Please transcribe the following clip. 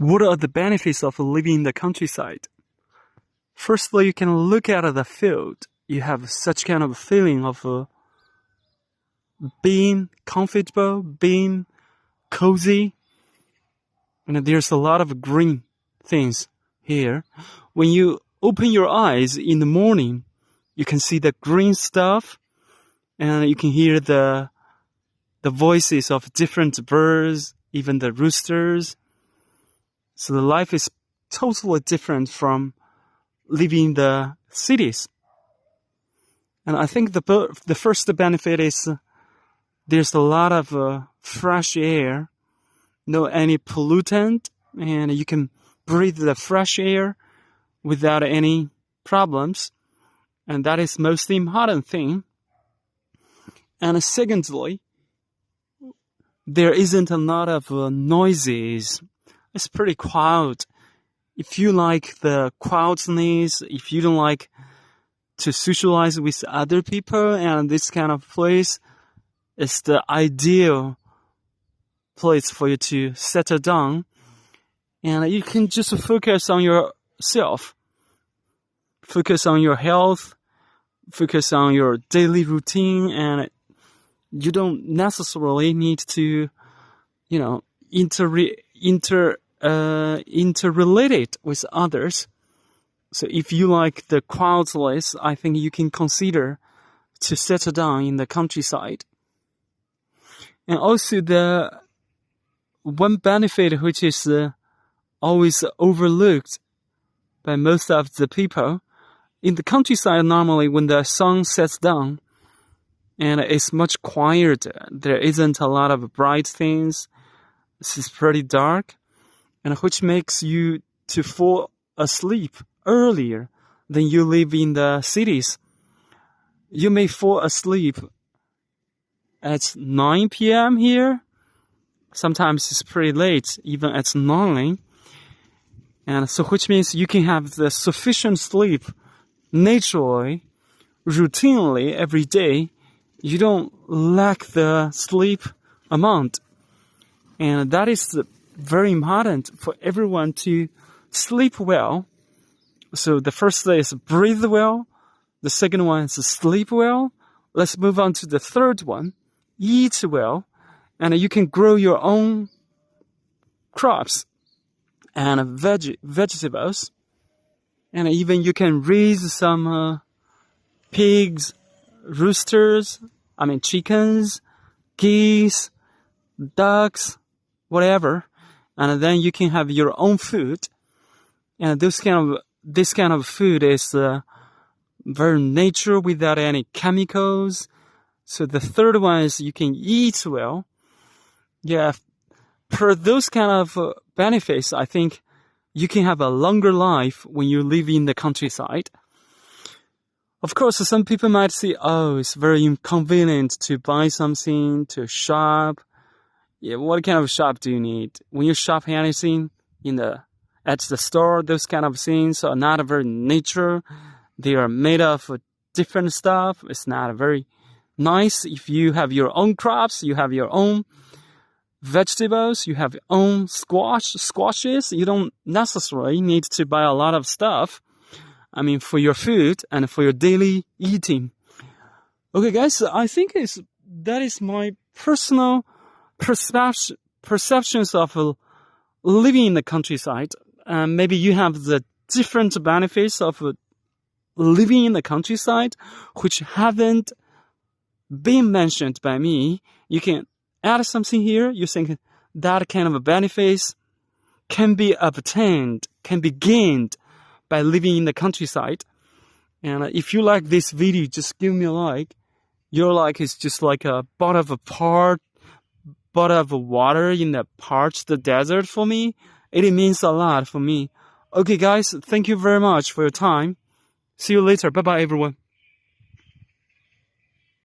what are the benefits of living in the countryside? Firstly, you can look at the field. You have such kind of feeling of being comfortable, being cozy. And there's a lot of green things here. When you open your eyes in the morning, you can see the green stuff, and you can hear the voices of different birds, even the roosters. So the life is totally different from living in the cities. And I think the first benefit is there's a lot of fresh air, no any pollutant, and you can breathe the fresh air without any problems. And that is most important thing. And secondly, there isn't a lot of noises. It's pretty quiet. If you like the quietness, if you don't like to socialize with other people, and this kind of place is the ideal place for you to settle down. And you can just focus on yourself, focus on your health, focus on your daily routine, and you don't necessarily need to, interrelate it with others. So if you like the quietness, I think you can consider to settle down in the countryside. And also the one benefit which is always overlooked by most of the people, in the countryside normally when the sun sets down and it's much quieter, there isn't a lot of bright things, it's pretty dark, and which makes you to fall asleep earlier than you live in the cities. You may fall asleep at 9 p.m. here. Sometimes it's pretty late, even at 9. And so which means you can have the sufficient sleep naturally, routinely every day. You don't lack the sleep amount. And that is very important for everyone to sleep well. So the first is breathe well. The second one is sleep well. Let's move on to the third one. Eat well. And you can grow your own crops and vegetables. And even you can raise some pigs, roosters, chickens, geese, ducks, whatever. And then you can have your own food. And this kind of food is very natural without any chemicals. So the third one is you can eat well. Yeah, for those kind of benefits, I think you can have a longer life when you live in the countryside. Of course, some people might say, it's very inconvenient to buy something, to shop. Yeah, what kind of shop do you need? When you shop anything at the store, those kind of things are not very natural. They are made of different stuff. It's not very nice. If you have your own crops, you have your own vegetables, you have your own squashes, you don't necessarily need to buy a lot of stuff. For your food and for your daily eating. Okay, guys, I think that is my personal perceptions of living in the countryside. Maybe you have the different benefits of living in the countryside, which haven't been mentioned by me. You can add something here. You think that kind of benefits can be obtained, can be gained by living in the countryside. And if you like this video, just give me a like. Your like is just like a bottle of water in the parched desert for me. It means a lot for me. Okay, guys, thank you very much for your time. See you later. Bye-bye, everyone.